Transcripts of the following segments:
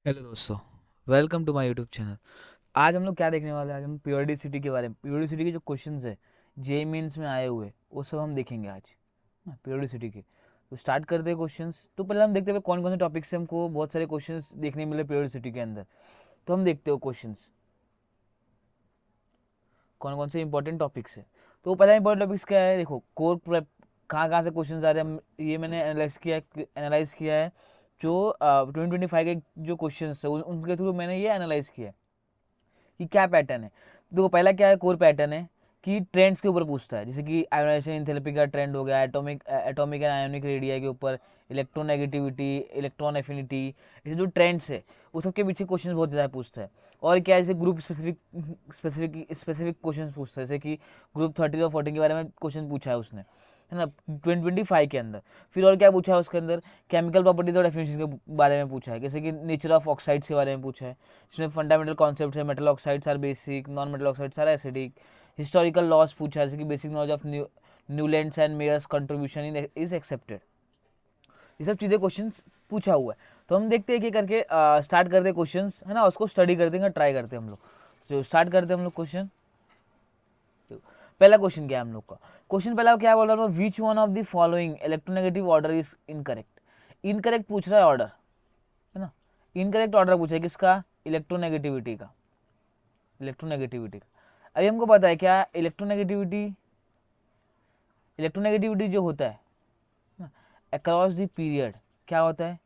Hello दोस्तों, welcome to my YouTube channel. आज हम लोग क्या देखने वाले हैं? आज हम प्योरिडिसिटी के बारे में, प्योरिडिसिटी के जो क्वेश्चंस है जे मीन्स में आए हुए, वो सब हम देखेंगे आज प्योरिडिसिटी के। तो स्टार्ट करते हैं क्वेश्चंस। तो पहले हम देखते हैं कौन कौन से टॉपिक से हमको बहुत सारे क्वेश्चंस देखने मिले प्योरिडिसिटी के अंदर। तो हम देखते हो क्वेश्चंस कौन कौन से इंपॉर्टेंट टॉपिक्स है। तो पहला इंपॉर्टेंट टॉपिक्स क्या है? देखो, कोर प्रेप कहाँ कहाँ से क्वेश्चन आ रहे हैं ये मैंने एनालाइज किया है जो 2025 के जो क्वेश्चन है उनके थ्रू मैंने ये एनालाइज किया है कि क्या पैटर्न है। देखो, पहला क्या है, कोर पैटर्न है कि ट्रेंड्स के ऊपर पूछता है, जैसे कि आयोनाइजेशन एंथैल्पी का ट्रेंड हो गया, एटॉमिक एंड आयोनिक रेडिया के ऊपर, इलेक्ट्रोनेगेटिविटी, इलेक्ट्रॉन एफिनिटी, ऐसे जो ट्रेंड्स है वो सबके पीछे क्वेश्चन बहुत ज़्यादा पूछता है। और क्या है, जैसे ग्रुप स्पेसिफिक क्वेश्चन पूछता है, जैसे कि ग्रुप 30 और 14 के बारे में क्वेश्चन पूछा है उसने, है ना, 2025 के अंदर। फिर और क्या पूछा है उसके अंदर, केमिकल प्रॉपर्टीज और डेफिनेशन के बारे में पूछा है, जैसे कि नेचर ऑफ ऑक्साइड्स के बारे में पूछा है, जिसमें फंडामेंटल कॉन्सेप्ट है, metal oxides are basic, non metal oxides are acidic. Historical laws पूछा है, जैसे कि basic knowledge of Newlands and Meyer's contribution in is accepted. ये सब चीज़ें क्वेश्चन पूछा हुआ है। तो हम देखते हैं कि करके स्टार्ट करते हैं क्वेश्चन, है ना, उसको स्टडी करते हैं, ट्राई करते हैं हम लोग। तो स्टार्ट करते हैं हम लोग क्वेश्चन। पहला क्वेश्चन क्या है हम लोग का? क्वेश्चन पहला क्या बोल रहा है, which one of the following electronegative order is incorrect. Incorrect पूछ रहा है ऑर्डर, है ना। इनकरेक्ट ऑर्डर पूछा है किसका? इलेक्ट्रोनेगेटिविटी का। इलेक्ट्रोनेगेटिविटी का अभी हमको पता है क्या इलेक्ट्रोनेगेटिविटी। इलेक्ट्रोनेगेटिविटी जो होता है अक्रॉस द पीरियड क्या होता है?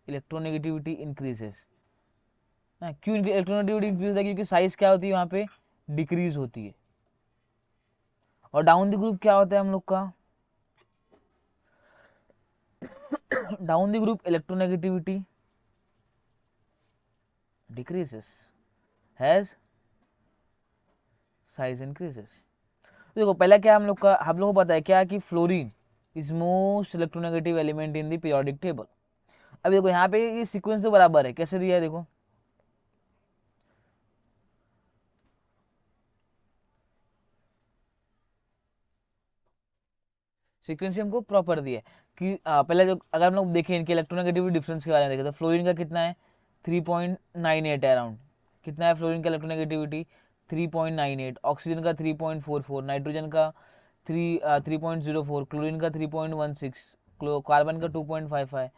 Electronegativity increases. क्यों इलेक्ट्रोनेगेटिविटी इंक्रीज होता है? क्योंकि साइज क्या होती है वहां पे? डिक्रीज होती है। और डाउन द ग्रुप क्या होता है हम लोग का? Down the group electronegativity decreases has size increases. देखो, पहला क्या हम लोग को पता है क्या कि fluorine is most electronegative element in the periodic table. अब देखो यहाँ पे ये सीक्वेंस तो बराबर है, कैसे दिया है देखो, सीक्वेंस हमको प्रॉपर दिया है कि पहले जो अगर हम लोग देखें इनके इलेक्ट्रोनेगेटिविटी डिफरेंस के बारे में देखें तो फ्लोरीन का कितना है? 3.98 है अराउंड। कितना है फ्लोरीन का इलेक्ट्रोनेगेटिविटी? 3.98। ऑक्सीजन का 3.44, नाइट्रोजन का 3.04, क्लोरीन का 3.16, कार्बन का 2.55,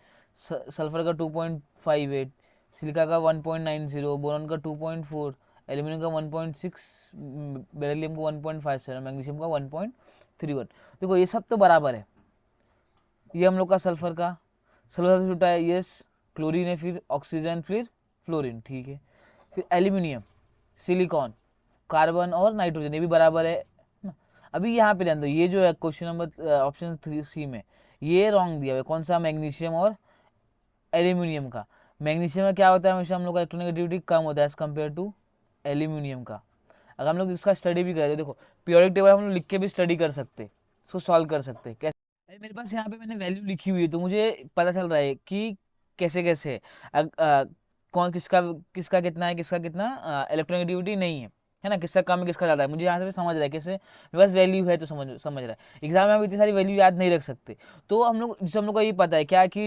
सल्फर का 2.58, सिलिका का 1.90, बोरॉन का 2.4, एल्यूमिनियम का 1.6, बेरिलियम का 1.57, मैग्नीशियम का 1.31। देखो ये सब तो बराबर है। ये हम लोग का सल्फर सबसे छोटा है, यस। क्लोरीन है, फिर ऑक्सीजन, फिर फ्लोरीन, ठीक है। फिर एल्यूमिनियम, सिलिकॉन, कार्बन और नाइट्रोजन, ये भी बराबर है ना। अभी यहाँ पे ध्यान दो, ये जो है क्वेश्चन नंबर ऑप्शन 3C में ये रॉन्ग दिया हुआ है। कौन सा? मैग्नीशियम और एल्यूमिनियम का। मैग्नीशियम का क्या होता है? हमेशा हम लोग का इलेक्ट्रोनेगेटिविटी कम होता है एज कम्पेयर टू एल्यूमिनियम का। अगर हम लोग इसका स्टडी भी करें तो देखो, पीरियोडिक टेबल हम लोग लिख के भी स्टडी कर सकते, इसको सॉल्व कर सकते कैसे। अरे मेरे पास यहाँ पे मैंने वैल्यू लिखी हुई है तो मुझे पता चल रहा है कि कैसे कैसे कौन किसका किसका कितना है, किसका कितना इलेक्ट्रोनेगेटिविटी नहीं है ना, किसका कम है किसका ज़्यादा है, मुझे यहाँ से भी समझ रहा है कैसे। मेरे पास वैल्यू है तो समझ समझ रहा है। एग्जाम में हम इतनी सारी वैल्यू याद नहीं रख सकते। तो हम लोग जिससे हम लोग को ये पता है क्या कि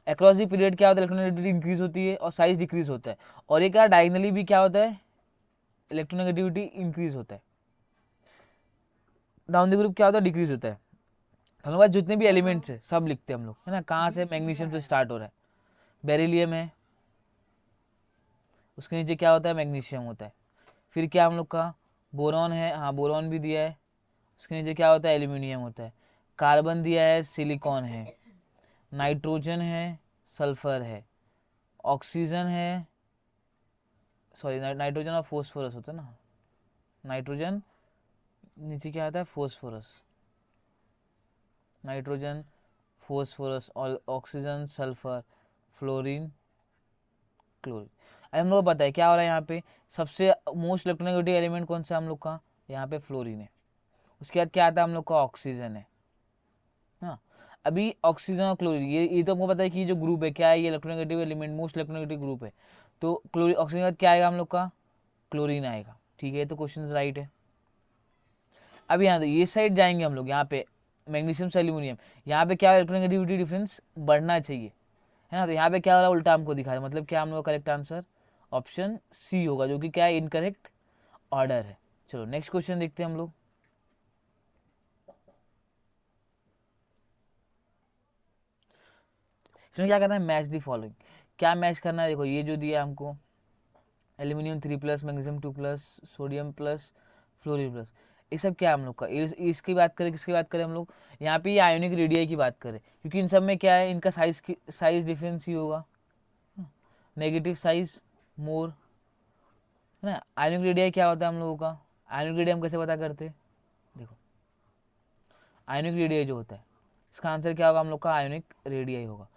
अक्रॉस दी पीरियड क्या होता है, इलेक्ट्रोनेगेटिविटी इंक्रीज होती है और साइज डिक्रीज होता है। और ये क्या डायगनली भी क्या होता है? इलेक्ट्रोनेगेटिविटी इंक्रीज होता है। डाउन द ग्रुप क्या होता है? डिक्रीज होता है। हम लोग जितने भी एलिमेंट्स है सब लिखते हैं हम लोग, है ना। कहाँ से? मैग्नीशियम से स्टार्ट हो रहा है, बेरिलियम है, उसके नीचे क्या होता है? मैग्नीशियम होता है। फिर क्या हम लोग का? बोरॉन है, हाँ बोरॉन भी दिया है, उसके नीचे क्या होता है? एल्यूमिनियम होता है। कार्बन दिया है, सिलिकॉन है, नाइट्रोजन है, सल्फर है, ऑक्सीजन है, सॉरी नाइट्रोजन और फोस्फोरस होता है ना। नाइट्रोजन नीचे क्या आता है? फोस्फोरस, नाइट्रोजन, फोस्फोरस और ऑक्सीजन, सल्फर, फ्लोरीन, क्लोरीन। अब हम लोग को पता है क्या हो रहा है यहाँ पे, सबसे मोस्ट इलेक्ट्रोनेगेटिव एलिमेंट कौन सा है हम लोग का? यहाँ पे फ्लोरीन है। उसके बाद क्या आता है हम लोग का? ऑक्सीजन है। हाँ, अभी ऑक्सीजन और क्लोरीन ये तो हमको पता है कि जो ग्रुप है क्या है, ये electronegative element most electronegative group है। तो क्लोरीन ऑक्सीजन के बाद क्या आएगा हम लोग का? क्लोरीन आएगा, ठीक है। तो क्वेश्चन राइट है। अब यहाँ ये साइड जाएंगे हम लोग, यहाँ पे मैग्नीशियम से एल्यूमिनियम, यहाँ पे क्या इलेक्ट्रोनेगेटिविटी डिफरेंस बढ़ना चाहिए, है ना। तो यहाँ पे क्या हो रहा है, उल्टा हमको दिखा रहा है, मतलब क्या हम लोग का करेक्ट आंसर ऑप्शन सी होगा, जो कि क्या है, इनकरेक्ट ऑर्डर है। चलो नेक्स्ट क्वेश्चन देखते हैं हम लोग। इसमें क्या करना है, मैच दी फॉलोइंग। क्या मैच करना है, देखो ये जो दिया हमको, aluminium 3+, magnesium 2+, sodium plus, fluorine plus, ये सब क्या है हम लोग का, इसकी बात करें, किसकी बात करें हम लोग, यहाँ पे ये आयोनिक रेडियाई की बात करें, क्योंकि इन सब में क्या है, इनका साइज डिफरेंस ही होगा, नेगेटिव साइज मोर, है ना। आयोनिक रेडियाई क्या होता है हम लोगों का, आयोनिक रेडियाई हम कैसे पता करते हैं, देखो आयोनिक रेडियाई जो होता है, इसका आंसर क्या होगा हम लोग का, आयोनिक रेडियाई होगा।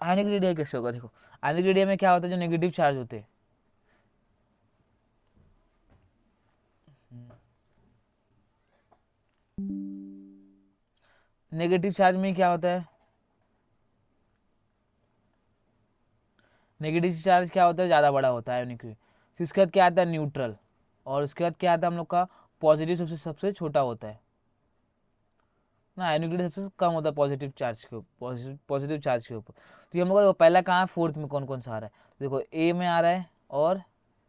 आयोनिक रेडियाई कैसे होगा, देखो आयोनिक रेडियाई में क्या होता है, जो नेगेटिव चार्ज होते हैं, नेगेटिव चार्ज में क्या होता है, नेगेटिव चार्ज क्या होता है, ज़्यादा बड़ा होता है आयोनिक। फिर उसके बाद क्या आता है, न्यूट्रल, और उसके बाद क्या आता है हम लोग का, पॉजिटिव सबसे सबसे छोटा होता है ना, आयोनिक सबसे कम होता है पॉजिटिव चार्ज के ऊपर, पॉजिटिव चार्ज के ऊपर। तो ये हम लोग का पहला कहाँ है, फोर्थ में कौन कौन सा आ रहा है, देखो ए में आ रहा है, और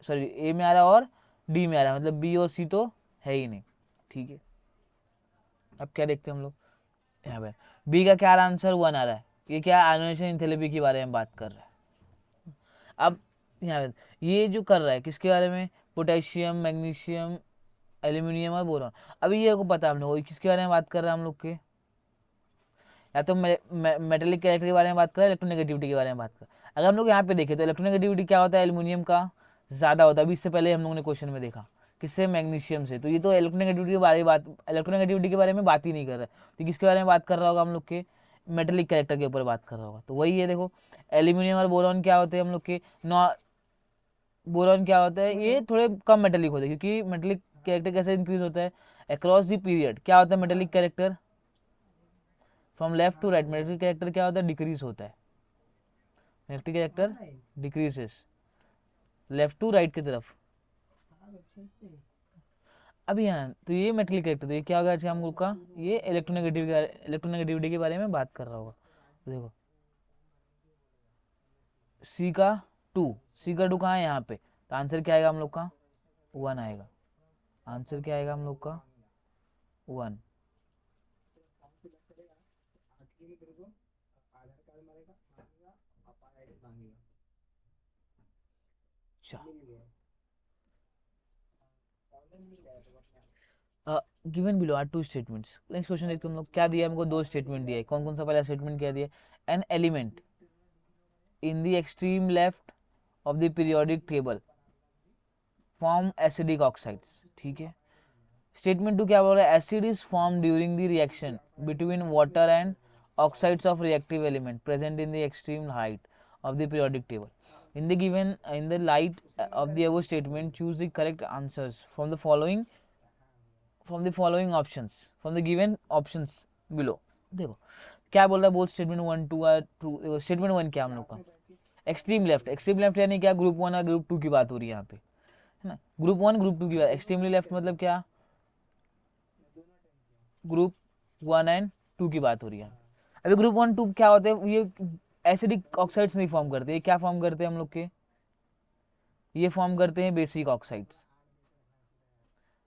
सॉरी ए में आ रहा है और डी में आ रहा है, मतलब बी और सी तो है ही नहीं, ठीक है। अब क्या देखते हैं हम लोग, यहाँ पे बी का क्या आंसर 1 आ रहा है, ये क्या आयोनाइजेशन एंथैल्पी के बारे में बात कर रहा है। अब यहाँ पे ये जो कर रहा है किसके बारे में, पोटेशियम, मैग्नीशियम, एल्यूमिनियम और बोरॉन। अभी ये को पता है हम लोग किसके बारे में बात कर रहे हैं हम लोग के, या तो मेटेलिक कैरेक्टर के बारे में बात कर रहे हैं, इलेक्ट्रोनेगेटिविटी के बारे में बात कर रहे हैं। अगर हम लोग यहाँ पे देखें तो इलेक्ट्रोनेगेटिविटी क्या होता है, एल्यूमिनियम का ज़्यादा होता है, अभी इससे पहले हम लोगों ने क्वेश्चन में देखा, किससे, मैग्नीशियम से। तो ये तो इलेक्ट्रोनेगेटिविटी के बारे में बात, इलेक्ट्रोनेगेटिविटी के बारे में बात ही नहीं कर रहा है, तो किसके बारे में बात कर रहा होगा हम लोग के, मेटेलिक कैरेक्टर के ऊपर बात कर रहा होगा। तो वही है, देखो एल्यूमिनियम और बोरॉन क्या होते हैं हम लोग के, बोरॉन क्या होता है, ये थोड़े कम मेटेलिक होते हैं, क्योंकि मेटेलिक कैरेक्टर कैसे इंक्रीज होता है, अक्रॉस द पीरियड क्या होता है metallic character, from left to right, metallic character क्या होता है, डिक्रीज होता है, metallic character decreases left to right की तरफ। अब यहाँ तो ये मेटेलिक कैरेक्टर, तो ये क्या होगा अच्छा हम लोग का, ये इलेक्ट्रोनेगेटिविटी के बारे में बात कर रहा होगा। तो देखो सी का 2, सी का 2 कहाँ है, यहाँ पे, तो आंसर क्या आएगा हम लोग का, 1 आएगा, आंसर क्या आएगा हम लोग का, 1। Given below are 2 statements. Next question देखते हम लोग, क्या दिया है हमको, 2 स्टेटमेंट दिया है, कौन कौन सा पहला स्टेटमेंट क्या दिया, an element in the extreme left of the periodic table form acidic oxides, ठीक है। स्टेटमेंट 2 क्या बोल रहा है, acid is form during the reaction between water and oxides of reactive element present in the extreme height of the periodic table. In the light of the above statement, choose the correct answers from the following options, from the given options below। देखो क्या बोल रहा है, both statement 1 2 और 2। Statement 1 क्या हम लोग का, एक्सट्रीम लेफ्ट, एक्सट्रीम लेफ्ट यानी क्या, ग्रुप 1 और ग्रुप 2 की बात हो रही है यहाँ पे, है ना। ग्रुप 1 ग्रुप 2 की बात, एक्सट्रीमली लेफ्ट मतलब क्या, ग्रुप 1 एंड 2 की बात हो रही है। अभी ग्रुप 1 2 क्या होते हैं, ये एसिडिक ऑक्साइड्स नहीं फॉर्म करते, ये क्या फॉर्म करते हैं हम लोग के, ये फॉर्म करते हैं बेसिक ऑक्साइड्स,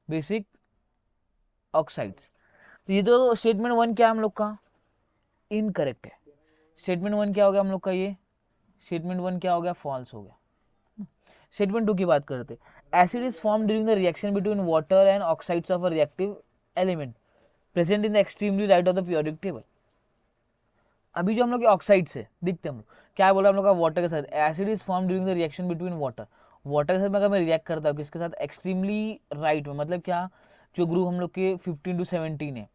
बेसिक ऑक्साइड्स। तो ये तो स्टेटमेंट 1 क्या हम लोग का, इनकरेक्ट है। स्टेटमेंट 1 क्या हो गया हम लोग का, ये स्टेटमेंट 1 क्या हो गया, फॉल्स हो गया। स्टेटमेंट 2 की बात करते, acid is form during the reaction between water and oxides of a reactive element present in the extremely right of the periodic table. अभी जो हम लोग ऑक्साइड्स है दिखते हैं हम लोग, क्या बोला हम लोग का, वाटर के साथ, acid is form during the reaction between water, water के साथ में अगर मैं रिएक्ट करता हूँ किसके साथ, एक्सट्रीमली राइट में, मतलब क्या, जो ग्रुप हम लोग के 15 to 17 है।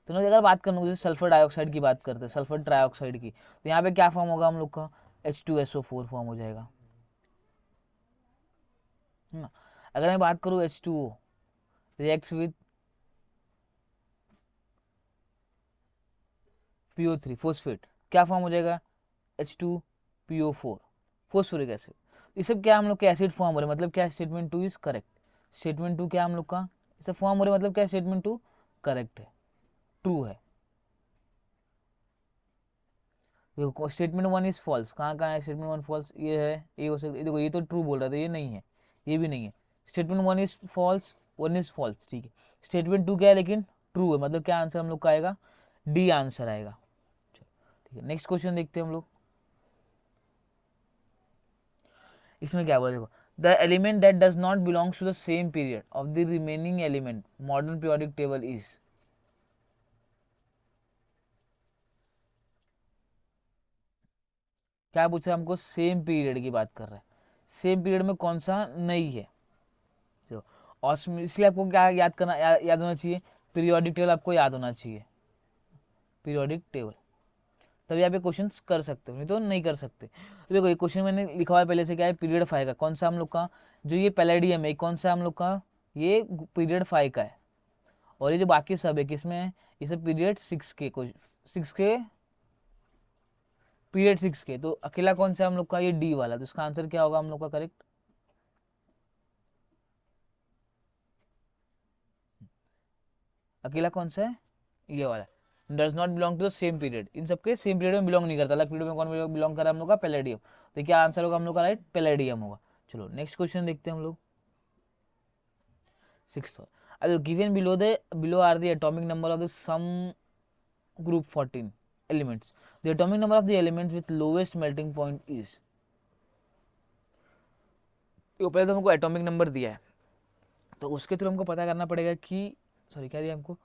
तो ना अगर बात करना जैसे सल्फर डाइऑक्साइड की बात करते हैं, सल्फर ट्राइऑक्साइड की, तो यहाँ पे क्या फॉर्म होगा हम लोग का, H2SO4 फॉर्म हो जाएगा, है ना। अगर मैं बात करूँ H2O reacts with PO3 phosphate, क्या फॉर्म हो जाएगा, H2PO4 फोस्फोरिक एसिड। ये सब क्या हम लोग के एसिड फॉर्म हो रहे हैं, मतलब क्या, स्टेटमेंट 2 इज करेक्ट। स्टेटमेंट 2 क्या हम लोग का, ये सब फॉर्म हो रहे हैं, मतलब क्या, स्टेटमेंट 2 करेक्ट है, ट्रू है। देखो स्टेटमेंट वन इज फॉल्स, कहाँ कहाँ है स्टेटमेंट वन फॉल्स, ये है, ये हो सकता है, देखो ये तो ट्रू बोल रहा था, ये नहीं है, ये भी नहीं है। Statement one is false, one is false, ठीक है। स्टेटमेंट टू क्या है लेकिन ट्रू है, मतलब क्या आंसर हम लोग का आएगा, डी आंसर आएगा। ठीक है, नेक्स्ट क्वेश्चन देखते हैं हम लोग। इसमें क्या बोला देखो, the element that does not belongs to the same period of the remaining element modern periodic table is. क्या पूछा हमको, सेम पीरियड की बात कर रहा है, सेम पीरियड में कौन सा नहीं है। तो और इसलिए आपको क्या याद करना, याद होना चाहिए, पीरियोडिक टेबल आपको याद होना चाहिए, पीरियोडिक टेबल, तभी आप ये क्वेश्चन कर सकते हो, नहीं तो नहीं कर सकते। तो देखो ये क्वेश्चन मैंने लिखा हुआ है पहले से, क्या है, पीरियड 5 का, कौन सा हम लोग का, जो ये पैलेडियम है कौन सा हम लोग का, ये पीरियड 5 का है। और ये जो बाकी सब है किसमें है, ये सब पीरियड 6 के, 6 के, पीरियड 6 के। तो अकेला कौन सा हम लोग का, ये डी वाला, तो इसका आंसर क्या होगा हम लोग का करेक्ट, अकेला कौन सा है, ये वाला, does not belong to the same period, इन सबके सेम पीरियड में बिलोंग नहीं करता, अलग पीरियड में कौन बिलोंग कर रहा है हम लोग का, पैलेडियम। तो क्या आंसर होगा हम लोग का, राइट, पैलेडियम होगा। चलो नेक्स्ट क्वेश्चन देखते हैं हम लोग, 6th। Given below are the atomic number of the some group 14 elements, the atomic number of the elements with lowest melting point is। तो पहले तो हमको एटॉमिक नंबर दिया है, तो उसके थ्रू हमको पता करना पड़ेगा कि, सॉरी क्या दिया हमको,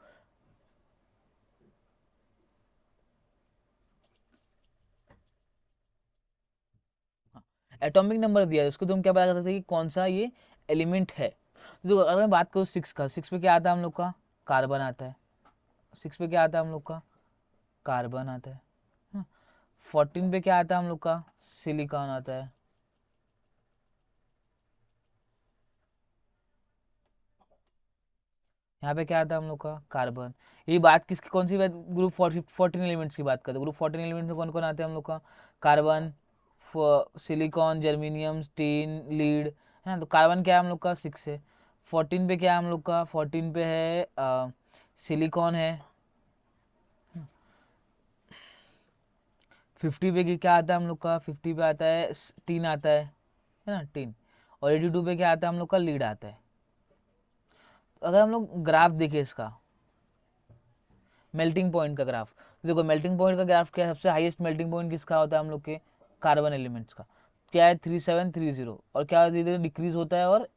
एटॉमिक नंबर दिया है, उसको तो हम क्या पता कर सकते हैं कि कौन सा ये एलिमेंट है। तो अगर मैं बात करूँ 6 का, 6 पे क्या आता है हम लोग का, कार्बन आता है, 6 पे क्या आता है हम लोग का, कार्बन आता है। 14 पे क्या आता है हम लोग का, सिलिकॉन आता है। यहाँ पे क्या आता है हम लोग का, कार्बन। ये बात किसकी, कौन सी बात, ग्रुप 14 एलिमेंट्स की बात करते हैं। ग्रुप 14 एलिमेंट्स में कौन कौन आते हैं हम लोग का, carbon, silicon, germanium, tin, lead, है ना। तो कार्बन क्या है हम लोग का, 6 है। 14 पे क्या है हम लोग का, 14 पे है सिलिकॉन है। 50 पे क्या आता है हम लोग का, 50 पे आता है टीन आता है ना, टीन। और 82 पे क्या आता है हम लोग का, लीड आता है। अगर हम लोग ग्राफ देखें इसका, मेल्टिंग पॉइंट का ग्राफ, देखो मेल्टिंग पॉइंट का ग्राफ क्या है, सबसे हाईएस्ट मेल्टिंग पॉइंट किसका होता है हम लोग के, कार्बन एलिमेंट्स का, क्या है 3730, और क्या धीरे धीरे डिक्रीज होता है, और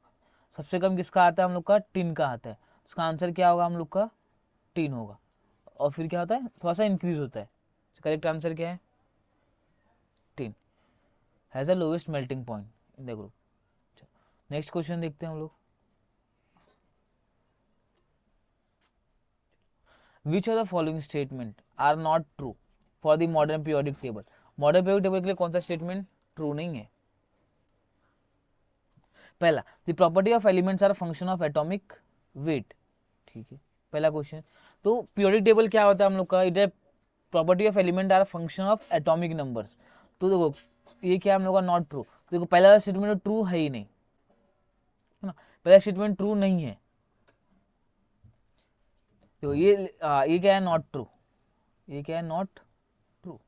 सबसे कम किसका आता है हम लोग का, टिन का आता है। इसका आंसर क्या होगा हम लोग का, टिन होगा। और फिर क्या होता है, थोड़ा सा इंक्रीज होता है, करेक्ट आंसर क्या है, tin has a lowest melting point in the group. Next question देखते हैं हम लोग, which of the following statement are not true for the modern periodic table. Modern periodic table के लिए कौन सा स्टेटमेंट ट्रू नहीं है। पहला, the property of elements are function of atomic weight, ठीक है, पहला क्वेश्चन। तो पीरियोडिक टेबल क्या होता है हम लोग का, इधर property of element are function of atomic numbers. तो देखो ये क्या हम लोग का नॉट ट्रू, देखो पहला स्टेटमेंट ट्रू है ही नहीं, है ना, पहला स्टेटमेंट ट्रू नहीं है। देखो ये क्या है, नॉट ट्रू, ये क्या है, नॉट ट्रू।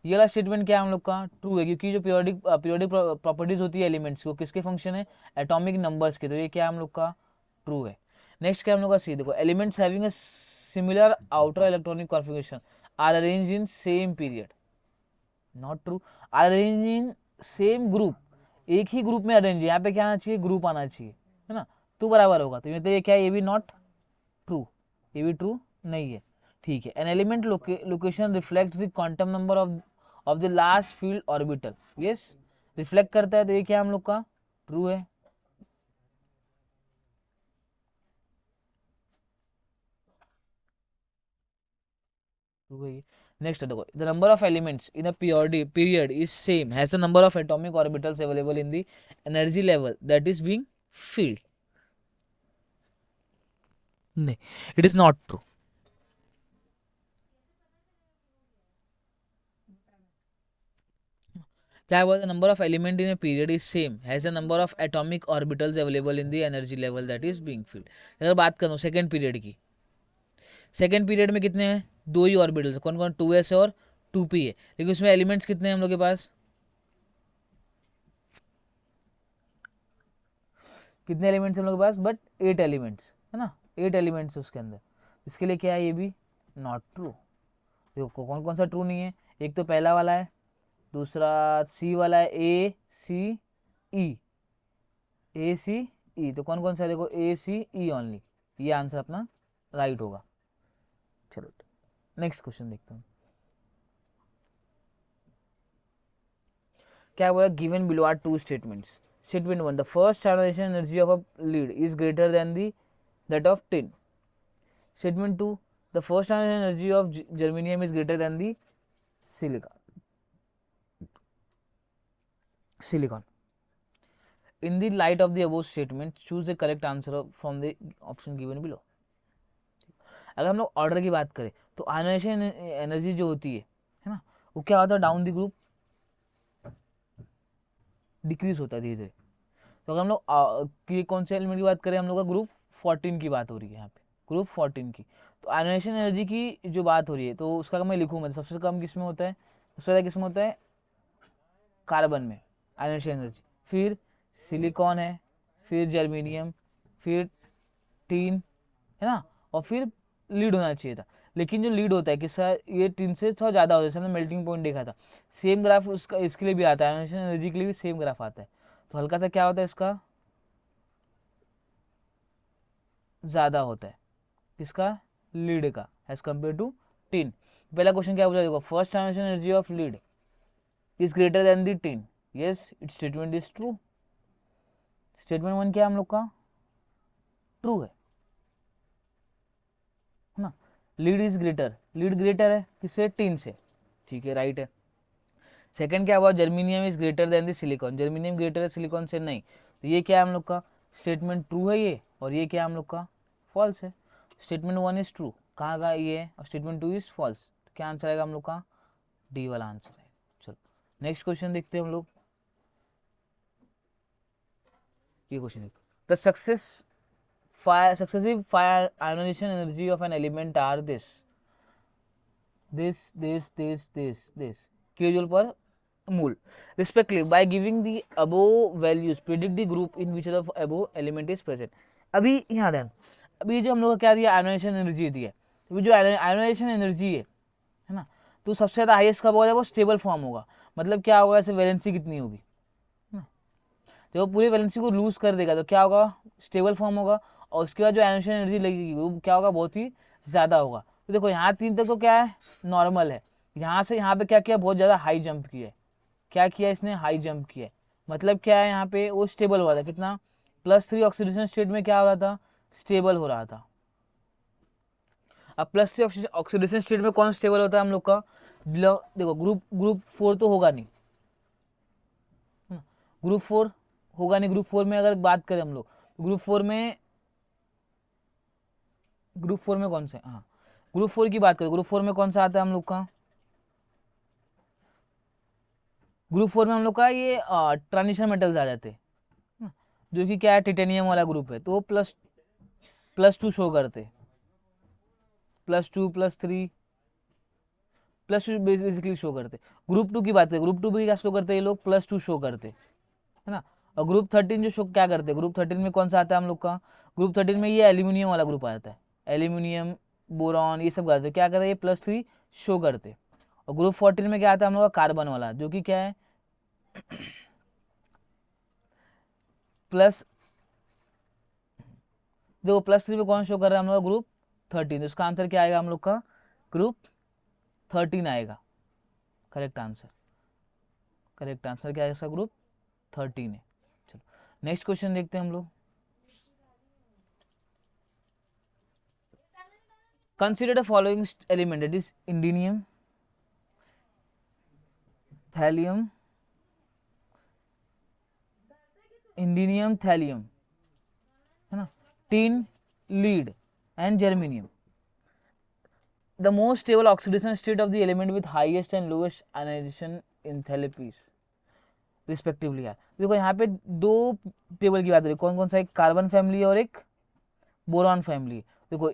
ये वाला स्टेटमेंट क्या है हम लोग का, ट्रू है, क्योंकि जो पीरियोडिक प्रॉपर्टीज होती है एलिमेंट्स की, वो किसके फंक्शन है, एटॉमिक नंबर्स के। तो ये क्या है हम लोग का, ट्रू है। नेक्स्ट क्या हम लोग का सी, देखो elements having a similar outer electronic configuration are arranged in same period, not true. Arrange in same group, एक ही ग्रुप में अरेंज, यहाँ पे क्या आना चाहिए, ग्रुप आना चाहिए, है ना, तो बराबर होगा। तो ये क्या है, ये भी नॉट ट्रू, ये भी ट्रू नहीं है, ठीक है। An element location reflects the quantum number of the last filled orbital, yes, reflect करता है, तो ये क्या हम लोग का, ट्रू है। ट्रू है ये। नेक्स्ट देखो, the number of elements in a period is same has the number of atomic orbitals available in the energy level that is being filled, नहीं, इट इज नॉट ट्रू। क्या हुआ, the number of element in a period is same has the number of atomic orbitals available in the energy level that is being field. अगर बात करूँ second period की, second period में कितने हैं, दो ही ऑर्बिटल्स, कौन कौन, 2s और 2p है, लेकिन उसमें एलिमेंट्स कितने हैं हम लोग के पास, कितने एलिमेंट्स हम लोग के पास, बट 8 एलिमेंट्स है ना, 8 एलिमेंट्स उसके अंदर। इसके लिए क्या है, ये भी नॉट ट्रू। देखो कौन कौन सा ट्रू नहीं है, एक तो पहला वाला है, दूसरा सी वाला है, ए सी ई, ए सी ई, तो कौन कौन सा है, देखो ए सी ई ओनली, ये आंसर अपना राइट होगा। चलो नेक्स्ट क्वेश्चन देखते हैं, क्या बोला, given below are two statements. Statement 1, the first ionisation energy of a lead is greater than the that of tin. Statement 2, the first ionisation energy of germanium is greater than the silicon. In the light of the above statement, choose the correct answer from the option given below. अगर हम लोग order की बात करें तो ionisation energy जो होती है ना, वो क्या होता है, डाउन द ग्रुप डिक्रीज होता है धीरे धीरे। तो अगर हम लोग कौन से एलिमेंट की बात करें, हम लोग का ग्रुप 14 की बात हो रही है यहाँ पे, ग्रुप 14 की। तो आयोनाइजेशन एनर्जी की जो बात हो रही है, तो उसका मैं लिखूँ, मतलब सबसे कम किस में होता है, सबसे ज़्यादा किस में होता है, कार्बन में आयोनाइजेशन एनर्जी, फिर सिलिकॉन है, फिर जर्मेनियम, फिर टीन है ना, और फिर लीड होना चाहिए था। लेकिन जो लीड होता है किसका, ये टीन से थोड़ा ज़्यादा होता है, हमने मेल्टिंग पॉइंट देखा था। सेम ग्राफ उसका इसके लिए भी आता है, आयोनाइजेशन एनर्जी के लिए भी सेम ग्राफ आता है। तो हल्का सा क्या होता है, इसका ज़्यादा होता है, किसका, लीड का, एज कम्पेयर टू टीन। पहला क्वेश्चन क्या पूछा, देखो first ionisation energy of lead is greater than the tin, yes it statement is true. Statement 1 क्या हम लोग का, ट्रू है ना, lead is greater, lead greater है किससे, टीन से, ठीक है राइट है। सेकंड क्या हुआ, germanium is greater than the silicon, germanium greater है सिलिकॉन से, नहीं। तो ये क्या है हम लोग का, स्टेटमेंट ट्रू है ये, और ये क्या हम लोग का फॉल्स है। स्टेटमेंट 1 इज ट्रू, कहाँ का ये है, और स्टेटमेंट 2 इज फॉल्स। तो क्या आंसर आएगा हम लोग का, डी वाला आंसर है। चलो नेक्स्ट क्वेश्चन देखते हैं हम लोग, ये क्वेश्चन देखो, the successive fire ionization energy of an element are this kilojoule per mole respectively. By giving the above values, predict the group in which the above element is present. अभी यहाँ ध्यान, अभी जो हम लोग का क्या दिया, आयोनाइजेशन एनर्जी दी है, तो जो आयोनाइजेशन एनर्जी है ना, तो सबसे ज़्यादा हाईएस्ट कब होगा, वो स्टेबल फॉर्म होगा। मतलब क्या होगा, ऐसे वैलेंसी कितनी होगी ना, जब वो पूरी वैलेंसी को लूज कर देगा तो क्या होगा, स्टेबल फॉर्म होगा, और उसके बाद जो आयोनाइजेशन एनर्जी लगेगी वो क्या होगा, बहुत ही ज़्यादा होगा। तो देखो यहाँ 3 तक तो क्या है, नॉर्मल है, यहाँ से यहाँ पे क्या किया, बहुत ज़्यादा हाई जंप किया है, क्या किया इसने, हाई जंप किया है। मतलब क्या है, यहाँ पे वो स्टेबल हुआ था, कितना, +3 ऑक्सीडेशन स्टेट में क्या हो रहा था, स्टेबल हो रहा था। अब +3 ऑक्सीडेशन स्टेट में कौन स्टेबल होता है हम लोग का, देखो ग्रुप 4 तो होगा नहीं, ग्रुप 4 होगा नहीं। ग्रुप 4 में अगर बात करें हम लोग, ग्रुप फोर में कौन से, हाँ ग्रुप 4 की बात करें, ग्रुप 4 में कौन सा आता है हम लोग का, ग्रुप 4 में हम लोग का ये ट्रांजिशन मेटल्स आ जाते हैं, जो कि क्या है, टिटेनियम वाला ग्रुप है, तो वो +2 शो करते, +2 +3 +2 बेसिकली शो करते। ग्रुप 2 की बात करें, ग्रुप 2 भी क्या शो करते हैं ये लोग, +2 शो करते है ना। और ग्रुप 13 जो शो क्या करते हैं, ग्रुप 13 में कौन सा आता है हम लोग का, ग्रुप 13 में ये एल्यूमिनियम वाला ग्रुप आ जाता है, एल्यूमिनियम बोरॉन ये सब करते, क्या करते हैं, ये +3 शो करते। और ग्रुप 14 में क्या आता है हम लोग का, कार्बन वाला, जो कि क्या है प्लस, देखो +3 में कौन शो कर रहा है हम लोग, ग्रुप 13, तो इसका आंसर क्या आएगा हम लोग का, ग्रुप 13 आएगा, करेक्ट आंसर, करेक्ट आंसर क्या आएगा, ग्रुप 13 है। चलो नेक्स्ट क्वेश्चन देखते हैं हम लोग, consider the following element, that is indium, thallium, thallium है ना, tin, lead and germanium. The most stable oxidation state of the element with highest and lowest ionization enthalpies respectively यार। देखो यहाँ पे 2 टेबल की बात हो रही है, कौन कौन सा, एक कार्बन फैमिली और एक बोरॉन फैमिली। देखो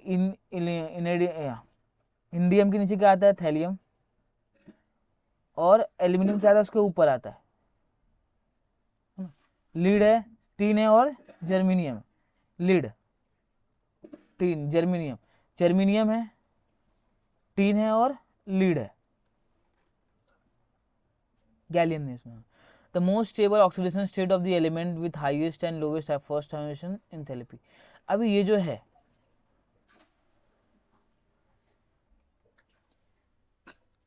इंडियम के नीचे क्या आता है, थैलियम, और एल्यूमिनियम से आता है उसके ऊपर आता है। लीड है, टीन है और germanium. Lead, tin, germanium, germanium है, टीन है और लीड है, गैलियम है इसमें। The most stable oxidation state of the element with highest and lowest first transition enthalpy. अभी ये जो है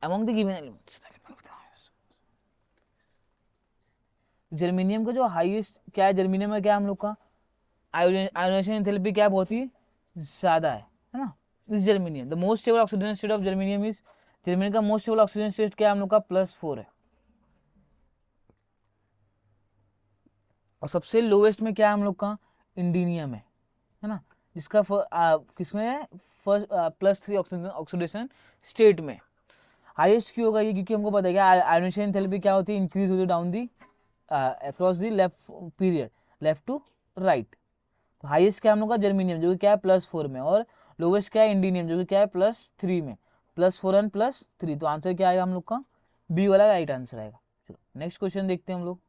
among the given elements, germanium का जो हाईएस्ट क्या है, जर्मीनियम में क्या हम लोग का आयोनाइजेशन एंथैल्पी क्या बहुत ही ज्यादा है ना। इस germanium the most stable oxidation state of germanium is, germanium का मोस्ट स्टेबल ऑक्सीडेशन स्टेट क्या है हम लोग का +4 है। और सबसे लोवेस्ट में क्या है हम लोग का इंडीनियम है ना, जिसका किसमें है फर्स्ट +3 ऑक्सीडेशन स्टेट में। हाईएस्ट क्यों होगा ये, क्योंकि हमको पता है कि आयोनाइजेशन एंथैल्पी क्या होती है, इंक्रीज होती है down the across the left period, left to right. तो हाईएस्ट क्या हम लोग का जर्मीनियम जो कि क्या है +4 में, और लोवेस्ट क्या है इंडीनियम जो कि क्या है +3 में, +4 एंड +3। तो आंसर क्या आएगा हम लोग का, बी वाला राइट आंसर आएगा। चलो नेक्स्ट क्वेश्चन देखते हैं हम लोग।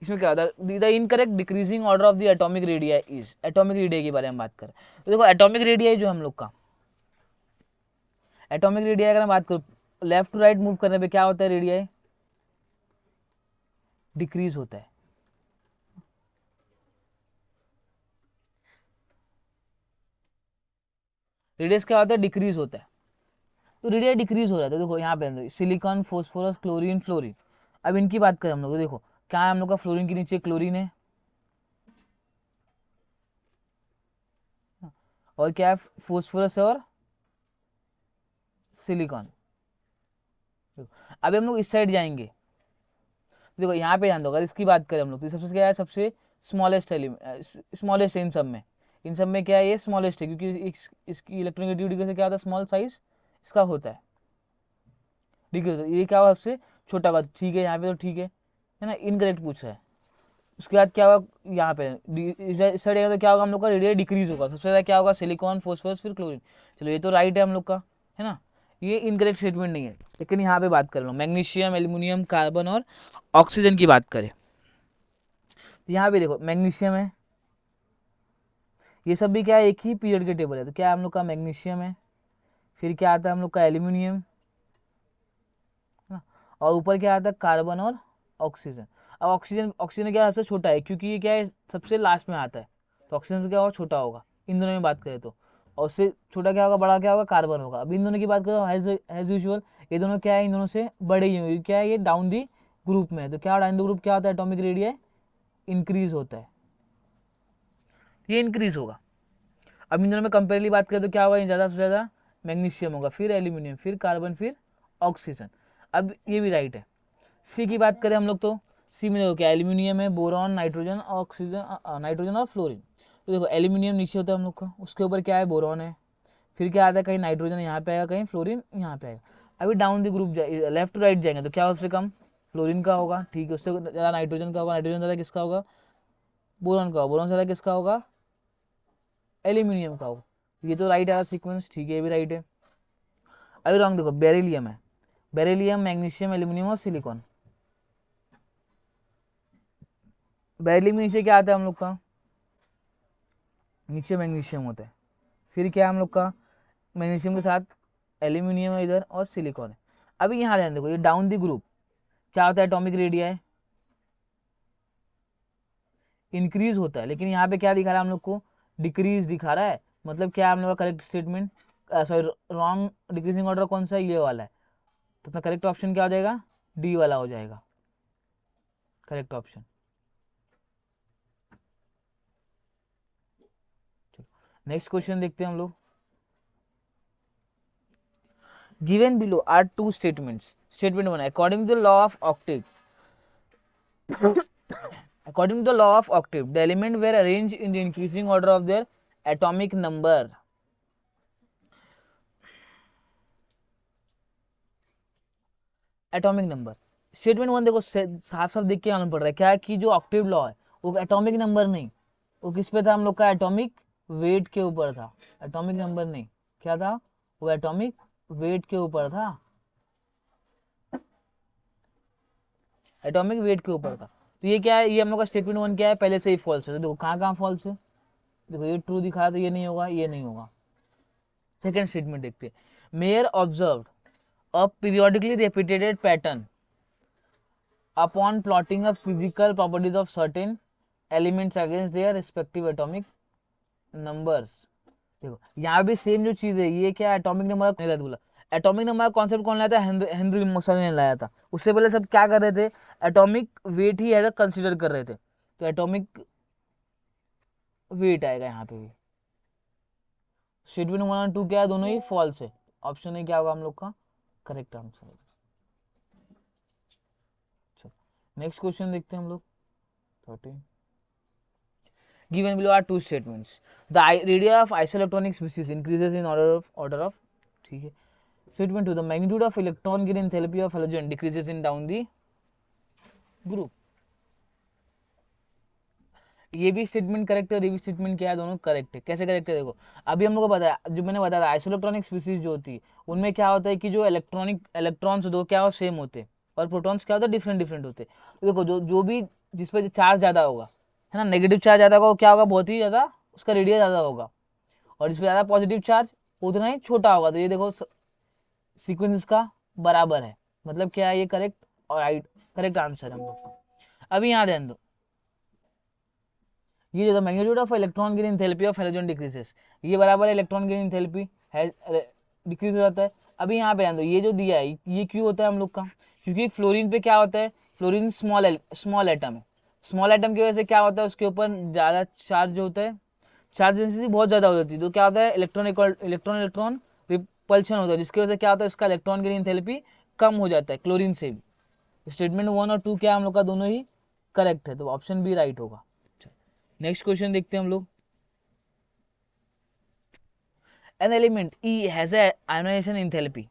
इसमें क्या होता है, the incorrect decreasing order of the atomic radii is, atomic radii के बारे में बात करें तो देखो एटॉमिक रेडियाई जो हम लोग का एटॉमिक रेडियाई अगर हम बात करो लेफ्ट टू राइट मूव करने पे क्या होता है, रेडियाई डिक्रीज होता है। रेडियस क्या होता है, डिक्रीज होता है। तो रेडियाई डिक्रीज हो रहा था, देखो यहाँ पे सिलिकॉन, फोस्फोरस, क्लोरीन, फ्लोरीन। अब इनकी बात करें हम लोग तो देखो क्या है हम लोग का, फ्लोरीन के नीचे क्लोरीन है और क्या है फोस्फोरस है और सिलिकॉन। अभी हम लोग इस साइड जाएंगे, देखो यहाँ पे ध्यान दो, अगर इसकी बात करें हम लोग तो सबसे क्या है, सबसे स्मॉलेस्ट स्मॉलेस्ट है इन सब में क्या है, ये स्मॉलेस्ट है क्योंकि इसकी इलेक्ट्रोनेगेटिविटी से क्या होता है, स्मॉल साइज इसका होता है। ठीक है, तो ये क्या हुआ सबसे छोटा बात, ठीक है यहाँ पे तो ठीक है ना, इनकरेक्ट पूछ रहा है। उसके बाद क्या होगा यहाँ पे इस साइड तो क्या होगा हम लोग का, रेडियस डिक्रीज होगा। सबसे ज़्यादा क्या होगा, सिलिकॉन, फोस्फोरस, फिर क्लोरीन। चलो ये तो राइट है हम लोग का, है ना, ये इनकरेक्ट स्टेटमेंट नहीं है। लेकिन यहाँ पे बात कर लो मैग्नीशियम, एल्यूमिनियम, कार्बन और ऑक्सीजन की बात करें तो यहाँ पे देखो मैग्नीशियम है, ये सब भी क्या है एक ही पीरियड के टेबल है। तो क्या है हम लोग का मैग्नीशियम है, फिर क्या आता है हम लोग का एल्यूमिनियम, है ना, और ऊपर क्या आता है कार्बन और ऑक्सीजन। अब ऑक्सीजन ऑक्सीजन क्या सबसे छोटा है क्योंकि ये क्या है सबसे लास्ट में आता है, तो ऑक्सीजन से क्या होगा, छोटा होगा इन दोनों में बात करें तो। और उससे छोटा क्या होगा, बड़ा क्या होगा, कार्बन होगा। अब इन दोनों की बात करें एज यूजुअल, ये दोनों क्या है इन दोनों से बड़े ही होंगे, क्या है ये डाउन दी ग्रुप में है। तो क्या डाउन द ग्रुप क्या होता है, एटॉमिक रेडियस इंक्रीज होता है, ये इंक्रीज होगा। अब इन दोनों में कंपेरेटिवली बात करें तो क्या होगा, ज़्यादा से ज़्यादा मैग्नीशियम होगा, फिर एल्यूमिनियम, फिर कार्बन, फिर ऑक्सीजन। अब ये भी राइट है। सी की बात करें हम लोग तो सी में देखो क्या एल्यूमिनियम है, बोरॉन, नाइट्रोजन, ऑक्सीजन, नाइट्रोजन और फ्लोरीन। तो देखो एल्यूमिनियम नीचे होता है हम लोग का, उसके ऊपर क्या है, बोरॉन है, फिर क्या आता है, कहीं नाइट्रोजन यहाँ पे आएगा, कहीं फ्लोरीन यहाँ पे आएगा। अभी down the group left to right जाएंगे तो क्या सबसे कम फ्लोरीन का होगा, ठीक है, उससे ज़्यादा नाइट्रोजन का होगा, नाइट्रोजन ज़्यादा किसका होगा, बोरॉन का, बोरॉन ज़्यादा किसका होगा, एल्यूमिनियम का होगा। ये तो राइट है सीक्वेंस, ठीक है, ये भी राइट है। अभी रॉन्ग देखो बेरिलियम है, बेरिलियम, मैग्नीशियम, एल्यूमिनियम और सिलिकॉन। बेरिलियम में नीचे क्या आता है हम लोग का, नीचे मैग्नीशियम होता है, फिर क्या है हम लोग का, मैग्नीशियम के साथ एल्यूमिनियम है इधर और सिलिकॉन है। अभी यहाँ ध्यान देखो ये डाउन दी ग्रुप क्या होता है, एटॉमिक रेडियस इंक्रीज होता है, लेकिन यहाँ पे क्या दिखा रहा है हम लोग को, डिक्रीज दिखा रहा है। मतलब क्या है हम लोग का correct statement, sorry wrong decreasing order कौन सा है, ये वाला है। तो अपना करेक्ट ऑप्शन क्या हो जाएगा, डी वाला हो जाएगा करेक्ट ऑप्शन। नेक्स्ट क्वेश्चन देखते हैं हम लोग। Given below are two statements, statement 1 according to the law of octave, according to the law of octave the element were arranged in the increasing order of their atomic number। Atomic number statement 1 देखो साफ साफ देख के आना पड़ रहा है क्या कि जो ऑक्टेव लॉ है वो एटॉमिक नंबर नहीं, वो किस पे था हम लोग का, एटॉमिक वेट के ऊपर था, एटॉमिक नंबर नहीं, क्या था वो, एटॉमिक वेट के ऊपर था, एटॉमिक वेट के ऊपर था। तो ये क्या है, ये हम लोग का स्टेटमेंट 1 क्या है, पहले से ही फॉल्स है। तो देखो कहाँ कहाँ फॉल्स है, देखो ये ट्रू दिखा तो ये नहीं होगा, ये नहीं होगा। सेकेंड स्टेटमेंट देखते हैं, mayor observe a periodically repeated pattern upon plotting of physical properties of certain elements against their respective atomic numbers। देखो यहाँ भी सेम जो चीज है, ये क्या एटॉमिक नंबर नहीं बोला, एटॉमिक नंबर का कॉन्सेप्ट कौन लाया था, हेनरी मोसल ने लाया था। उससे पहले सब क्या कर रहे थे, एटॉमिक वेट ही एज कंसिडर कर रहे थे। तो एटॉमिक वेट आएगा यहाँ पे भी। स्टेटमेंट 1 और 2 क्या है, दोनों ही फॉल्स है। ऑप्शन ए क्या होगा हम लोग का करेक्ट आंसर। नेक्स्ट क्वेश्चन देखते हैं हम लोग 13। Given below are two statements. The radii of isoelectronic species increases in order of ठीक है। Statement 2, the magnitude of electron gain enthalpy of halogen decreases in down the group। ये भी statement correct है और ये भी स्टेटमेंट क्या है, दोनों करेक्ट है। कैसे करेक्ट है, देखो अभी हम लोग को बताया, जो मैंने बताया था आइसोइलेक्ट्रॉनिक स्पीसीज जो होती है उनमें क्या होता है कि जो इलेक्ट्रॉन्स दो क्या हो सेम होते, और प्रोटॉन्स क्या होता है डिफरेंट डिफरेंट होते। तो देखो जो भी जिस पर चार्ज ज्यादा होगा, है ना, नेगेटिव चार्ज ज्यादा होगा, वो क्या होगा, बहुत ही ज्यादा उसका रेडियस ज्यादा होगा, और जिस पर ज्यादा पॉजिटिव चार्ज उतना ही छोटा होगा। तो ये देखो सीक्वेंस इसका बराबर है, मतलब क्या है ये करेक्ट और करेक्ट आंसर है हम लोग का। अभी यहाँ ध्यान दो, ये जो magnitude of electron gain enthalpy of halogen decreases, ये बराबर है इलेक्ट्रॉन गेन एंथैल्पी डिक्रीज हो जाता है। अभी यहाँ पे ध्यान दो, ये जो दिया है ये क्यों होता है हम लोग का, क्योंकि फ्लोरीन पे क्या होता है, फ्लोरीन स्मॉल एटम है। स्मॉल एटम की वजह से क्या होता है, उसके ऊपर ज्यादा चार्ज जो होता है, चार्ज डेंसिटी बहुत ज्यादा हो जाती है। तो क्या होता है, इलेक्ट्रॉन इलेक्ट्रॉन रिपल्शन होता है, जिसकी वजह से क्या होता है, इसका इलेक्ट्रॉन गेन एंथैल्पी कम हो जाता है क्लोरीन से भी। स्टेटमेंट 1 और 2 क्या हम लोग का दोनों ही करेक्ट है, तो ऑप्शन बी राइट होगा। नेक्स्ट क्वेश्चन देखते हैं हम लोग। An element E has a ionization enthalpy.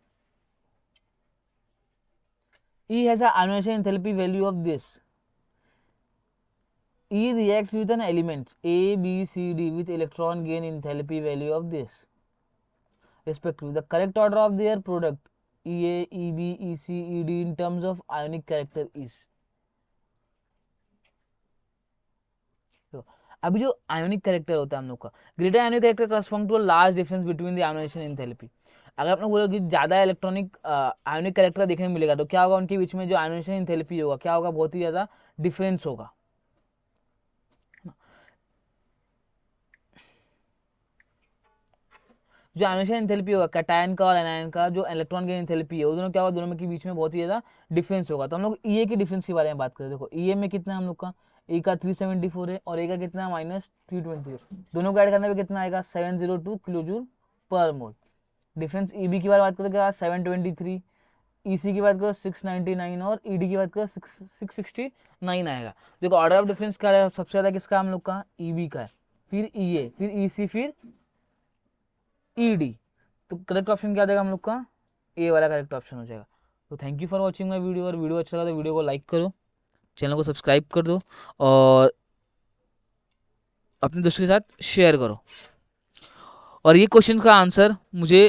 E has a ionization enthalpy value of this. E reacts with an element A, B, C, D with electron gain enthalpy value of this, respectively. The correct order of their product EA, EB, EC, ED in terms of ionic character is। तो अभी जो ionic character होता है हम लोग का, greater ionic character transform to a large difference between the ionisation enthalpy. अगर आप लोग बोलोगे ज्यादा इलेक्ट्रॉनिक आयोनिक कैरेक्टर देखने को मिलेगा, तो क्या होगा, उनके बीच में जो आयोनाइजेशन एंथैल्पी होगा क्या होगा, बहुत ही ज्यादा डिफरेंस होगा। जो आयोनाइजेशन एंथैल्पी होगा कैटायन का और एनायन का, जो इलेक्ट्रॉन गेन एंथैल्पी है, वो दोनों क्या होगा, दोनों के बीच में बहुत ही ज्यादा डिफरेंस होगा। तो हम लोग ईए के डिफरेंस के बारे में बात करें, देखो ईए में कितना है हम लोग का, ए का 374 है और ए का कितना है -320। दोनों को ऐड करने पे कितना आएगा, 702 किलो जूल पर मोल। डिफरेंस ईबी की बात करें क्या, 723, ईसी की बात करो 699 और ईडी की बात करो 669 आएगा। देखो ऑर्डर ऑफ डिफरेंस क्या है, सबसे ज्यादा किसका हम लोग का, ईबी का है, फिर ईए, फिर ईसी, फिर ईडी। तो करेक्ट ऑप्शन क्या देगा हम लोग का, ए वाला करेक्ट ऑप्शन हो जाएगा। तो thank you for watching my video, और वीडियो अच्छा लगा तो वीडियो को लाइक करो, चैनल को सब्सक्राइब कर दो और अपने दोस्तों के साथ शेयर करो। और ये क्वेश्चन का आंसर मुझे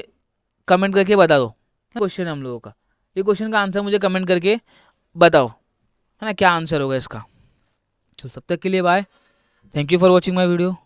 कमेंट करके बता दो। क्वेश्चन है हम लोगों का, ये क्वेश्चन का आंसर मुझे कमेंट करके बताओ, है ना, क्या आंसर होगा इसका। चलो तब तक के लिए bye, thank you for watching my video.